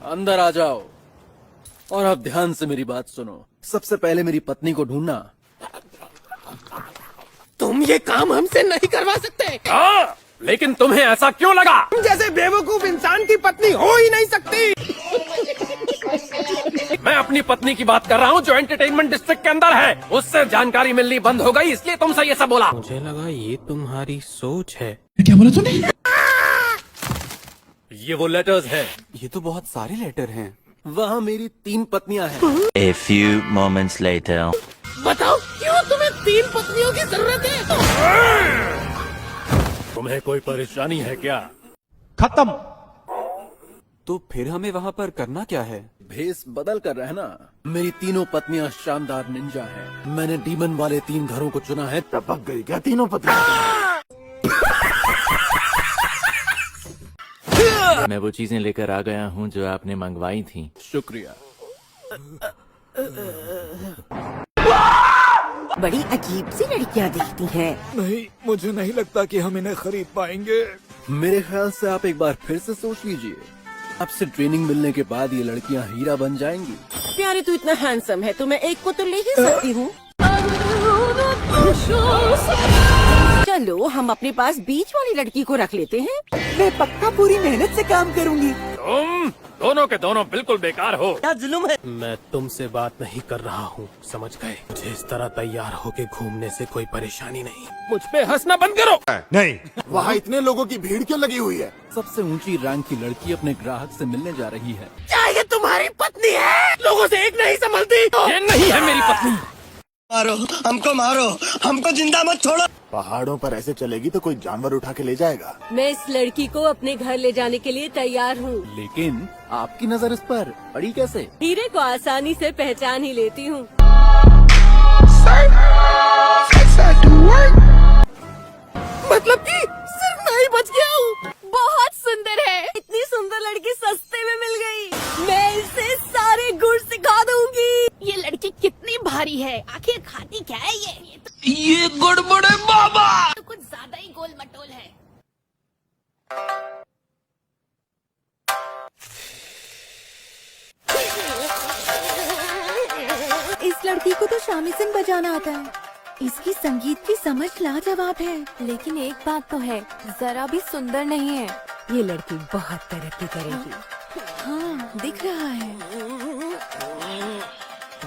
अंदर आ जाओ और अब ध्यान से मेरी बात सुनो। सबसे पहले मेरी पत्नी को ढूंढना। तुम ये काम हमसे नहीं करवा सकते। हाँ, लेकिन तुम्हें ऐसा क्यों लगा? तुम जैसे बेवकूफ इंसान की पत्नी हो ही नहीं सकती। मैं अपनी पत्नी की बात कर रहा हूँ जो एंटरटेनमेंट डिस्ट्रिक्ट के अंदर है। उससे जानकारी मिलनी बंद हो गई, इसलिए तुमसे ये सब बोला। मुझे लगा ये तुम्हारी सोच है। क्या बोला तूने? ये वो लेटर्स है। ये तो बहुत सारे लेटर हैं। वहाँ मेरी 3 पत्नियाँ हैं। A few moments later. बताओ क्यों तुम्हें 3 पत्नियों की जरूरत है? तुम्हें कोई परेशानी है क्या? खत्म। तो फिर हमें वहाँ पर करना क्या है? भेस बदल कर रहना। मेरी तीनों पत्नियाँ शानदार निंजा हैं। मैंने डीमन वाले 3 घरों को चुना है। टपक गई क्या तीनों पत्नियां? मैं वो चीजें लेकर आ गया हूँ जो आपने मंगवाई थी। शुक्रिया। बड़ी अजीब सी लड़कियाँ दिखती हैं। नहीं, मुझे नहीं लगता कि हम इन्हें खरीद पाएंगे। मेरे ख्याल से आप एक बार फिर से सोच लीजिए। आपसे ट्रेनिंग मिलने के बाद ये लड़कियाँ हीरा बन जाएंगी। प्यारे तू इतना हैंडसम है तो मैं एक को तो ले ही सकती हूँ। चलो हम अपने पास बीच वाली लड़की को रख लेते हैं। मैं पक्का पूरी मेहनत से काम करूँगी। तुम दोनों के दोनों बिल्कुल बेकार हो। क्या जुल्म है। मैं तुमसे बात नहीं कर रहा हूँ, समझ गए? मुझे इस तरह तैयार होके घूमने से कोई परेशानी नहीं। मुझ पे हंसना बंद करो। नहीं, वहाँ इतने लोगों की भीड़ क्यों लगी हुई है? सबसे ऊंची रैंक की लड़की अपने ग्राहक से मिलने जा रही है। क्या ये तुम्हारी पत्नी है? लोगों से एक नहीं संभलती। ये नहीं है मेरी पत्नी। मारो, हमको जिंदा मत छोड़ो। पहाड़ों पर ऐसे चलेगी तो कोई जानवर उठा के ले जाएगा। मैं इस लड़की को अपने घर ले जाने के लिए तैयार हूँ। लेकिन आपकी नजर इस पर पड़ी कैसे? हीरे को आसानी से पहचान ही लेती हूँ। मतलब कि सिर्फ मैं ही बच गया हूँ। बहुत सुंदर है। इतनी सुंदर लड़की सस्ते में मिल गई। मैं इसे सारे गुण सिखा दूंगी। ये लड़की कितनी भारी है, आखिर खाती क्या है ये? ये गड़बड़ है बाबा। तो कुछ ज्यादा ही गोल मटोल है। इस लड़की को तो शामीसन बजाना आता है। इसकी संगीत की समझ लाजवाब है, लेकिन एक बात तो है, जरा भी सुंदर नहीं है। ये लड़की बहुत तरक्की करेगी। हाँ, दिख रहा है।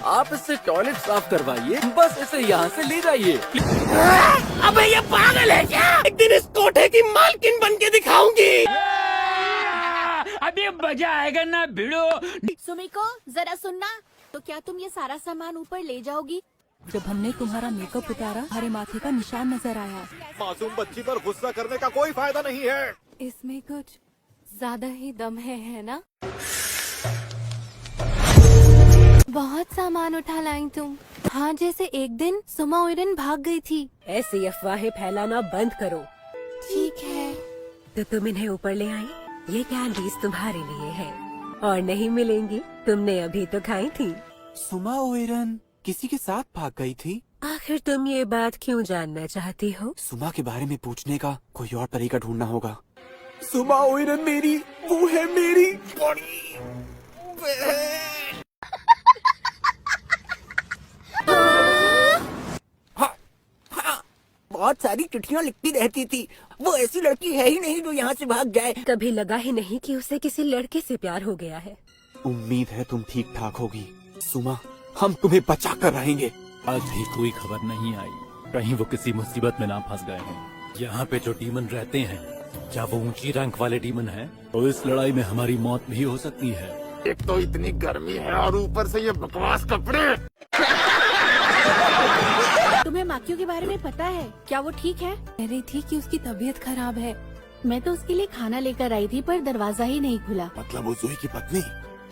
आप इससे टॉयलेट साफ करवाइए, बस इसे यहाँ से ले जाइए। अबे ये पागल है क्या? एक दिन इस कोठे की मालकिन बन के दिखाऊंगी। अभी मजा आएगा ना भिड़ो। सुमिको जरा सुनना, तो क्या तुम ये सारा सामान ऊपर ले जाओगी? जब हमने तुम्हारा मेकअप उतारा, हमारे माथे का निशान नजर आया। मासूम बच्ची पर गुस्सा करने का कोई फायदा नहीं है। इसमें कुछ ज्यादा ही दम है ना? बहुत सामान उठा लाई तुम। हाँ, जैसे एक दिन सुमा ओरन भाग गई थी। ऐसी अफवाहें फैलाना बंद करो। ठीक है, तो तुम इन्हें ऊपर ले आई। ये कैंडीज तुम्हारे लिए है और नहीं मिलेंगी। तुमने अभी तो खाई थी। सुमा ओइरन किसी के साथ भाग गई थी। आखिर तुम ये बात क्यों जानना चाहती हो? सुमा के बारे में पूछने का कोई और तरीका ढूंढना होगा। सुमा ओइरन मेरी, वो है मेरी बड़ी बहन। बहुत सारी चिट्ठियाँ लिखती रहती थी। वो ऐसी लड़की है ही नहीं जो यहाँ से भाग जाए। कभी लगा ही नहीं कि उसे किसी लड़के से प्यार हो गया है। उम्मीद है तुम ठीक ठाक होगी सुमा, हम तुम्हें बचा कर रहेंगे। आज भी कोई खबर नहीं आई, कहीं वो किसी मुसीबत में ना फंस गए हैं। यहाँ पे जो डीमन रहते हैं, क्या वो ऊंची रैंक वाले डीमन हैं? तो इस लड़ाई में हमारी मौत भी हो सकती है। एक तो इतनी गर्मी है और ऊपर से ये बकवास कपड़े। तुम्हें माकियो के बारे में पता है? क्या वो ठीक है? कह रही थी कि उसकी तबीयत खराब है। मैं तो उसके लिए खाना लेकर आई थी, पर दरवाजा ही नहीं खुला। मतलब वो जूही की पत्नी?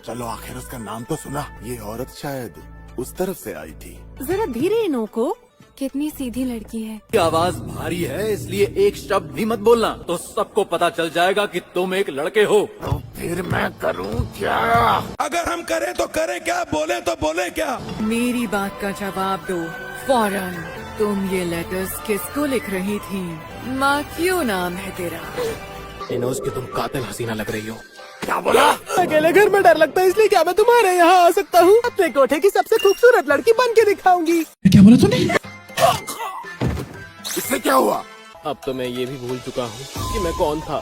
चलो आखिर उसका नाम तो सुना। ये औरत शायद उस तरफ से आई थी। जरा धीरे इनको। कितनी सीधी लड़की है। की आवाज भारी है, इसलिए एक शब्द भी मत बोलना, तो सबको पता चल जाएगा कि तुम एक लड़के हो। तो फिर मैं करूं क्या? अगर हम करें तो करें क्या, बोले तो बोले क्या? मेरी बात का जवाब दो फौरन। तुम ये लेटर्स किसको लिख रही थी? माँ क्यों नाम है तेरा? इनोज की तुम कातिल हसीना लग रही हो। क्या बोला? अकेले घर में डर लगता है, इसलिए क्या मैं तुम्हारे यहाँ आ सकता हूँ? अपने कोठे की सबसे खूबसूरत लड़की बन के दिखाऊंगी। क्या बोला तूने? इससे क्या हुआ? अब तो मैं ये भी भूल चुका हूँ कि मैं कौन था।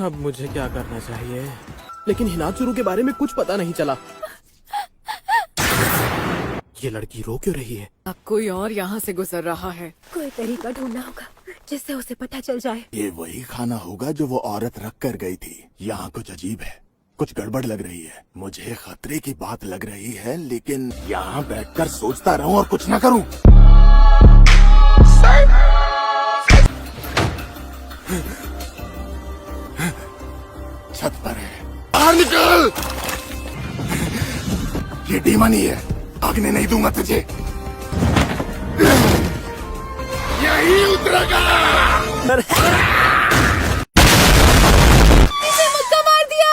अब मुझे क्या करना चाहिए? लेकिन हिनात्सुरू के बारे में कुछ पता नहीं चला। ये लड़की रो क्यों रही है? अब कोई और यहाँ से गुजर रहा है। कोई तरीका ढूंढना होगा जिससे उसे पता चल जाए। ये वही खाना होगा जो वो औरत रख कर गई थी। यहाँ कुछ अजीब है, कुछ गड़बड़ लग रही है। मुझे खतरे की बात लग रही है, लेकिन यहाँ बैठकर सोचता रहूं और कुछ ना करूं। छत पर है, बाहर निकल। ये डीमन ही है, भागने नहीं दूंगा तुझे। यही उतरेगा। इसे मुक्का मार दिया।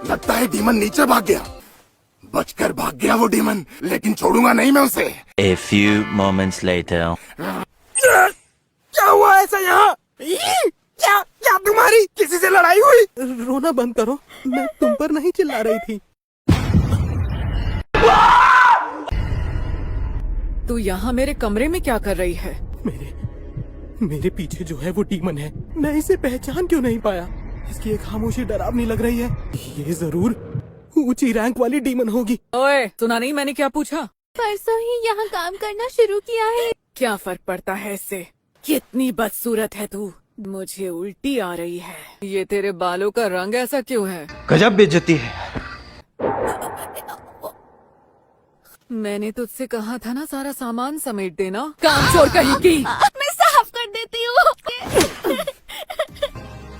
लगता है डीमन नीचे भाग गया। बचकर भाग गया वो डीमन, लेकिन छोड़ूंगा नहीं मैं उसे। A few moments later. क्या हुआ ऐसा यहाँ? क्या क्या तुम्हारी किसी से लड़ाई हुई? रोना बंद करो, मैं तुम पर नहीं चिल्ला रही थी। तू यहाँ मेरे कमरे में क्या कर रही है? मेरे पीछे जो है वो डीमन है। मैं इसे पहचान क्यों नहीं पाया? इसकी एक खामोशी डरावनी लग रही है। ये जरूर ऊंची रैंक वाली डीमन होगी। ओए, सुना नहीं मैंने क्या पूछा? परसों ही यहाँ काम करना शुरू किया है। क्या फर्क पड़ता है इससे? कितनी बदसूरत है तू। मुझे उल्टी आ रही है। ये तेरे बालों का रंग ऐसा क्यों है? गजब बेइज्जती है। मैंने तुझसे कहा था ना सारा सामान समेट देना। काम चोर कहीं की। मैं साफ कर देती हूँ।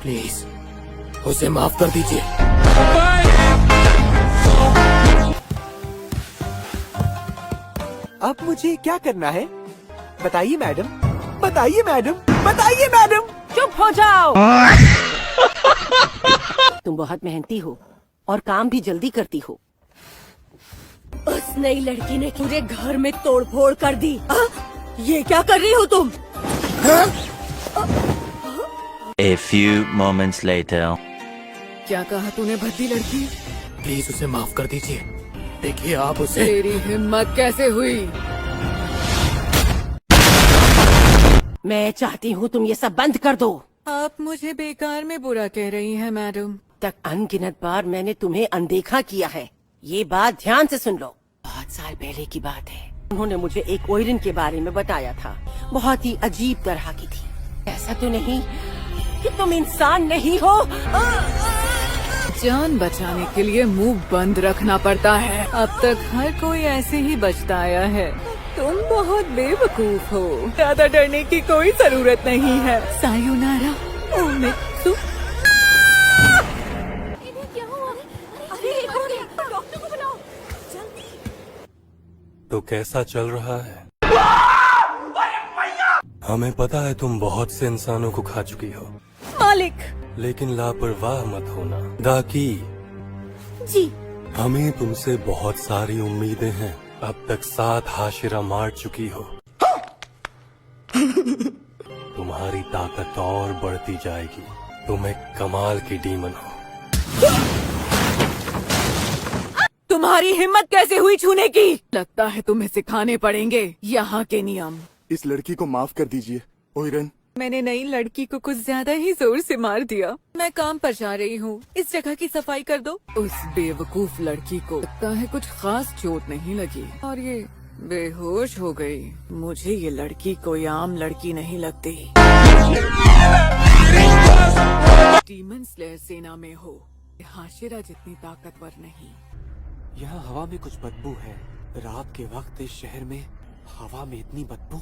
प्लीज उसे माफ कर दीजिए। अब मुझे क्या करना है? बताइए मैडम, बताइए मैडम, बताइए मैडम। चुप हो जाओ। तुम बहुत मेहनती हो और काम भी जल्दी करती हो। उस नई लड़की ने पूरे घर में तोड़फोड़ कर दी। ये क्या कर रही हो तुम? A few moments later. क्या कहा तूने भद्दी लड़की? प्लीज उसे माफ कर दीजिए। देखिए आप उसे। तेरी हिम्मत कैसे हुई? मैं चाहती हूँ तुम ये सब बंद कर दो। आप मुझे बेकार में बुरा कह रही हैं मैडम। तक अनगिनत बार मैंने तुम्हें अनदेखा किया है। ये बात ध्यान से सुन लो। बहुत साल पहले की बात है। उन्होंने मुझे एक ओइरन के बारे में बताया था। बहुत ही अजीब तरह की थी। ऐसा तो नहीं कि तुम इंसान नहीं हो? जान बचाने के लिए मुंह बंद रखना पड़ता है। अब तक हर कोई ऐसे ही बचता आया है। तुम बहुत बेवकूफ हो। ज्यादा डरने की कोई जरूरत नहीं है। सायोनारा ओमित्सु। क्या हुआ? अरे डॉक्टर को बुलाओ जल्दी। तो कैसा चल रहा है? हमें पता है तुम बहुत से इंसानों को खा चुकी हो, मालिक। लेकिन लापरवाह मत होना दाकी। जी। हमें तुमसे बहुत सारी उम्मीदें हैं। अब तक 7 हाशिरा मार चुकी हो। तुम्हारी ताकत और बढ़ती जाएगी। तुम एक कमाल की डीमन हो। तुम्हारी हिम्मत कैसे हुई छूने की? लगता है तुम्हें सिखाने पड़ेंगे यहाँ के नियम। इस लड़की को माफ कर दीजिए ओइरन। मैंने नई लड़की को कुछ ज्यादा ही जोर से मार दिया। मैं काम पर जा रही हूँ, इस जगह की सफाई कर दो। उस बेवकूफ लड़की को लगता है कुछ खास चोट नहीं लगी और ये बेहोश हो गई। मुझे ये लड़की कोई आम लड़की नहीं लगती। डीमन स्लेयर सेना में हो, हाशिरा जितनी ताकतवर नहीं। यहाँ हवा में कुछ बदबू है। रात के वक्त इस शहर में हवा में इतनी बदबू।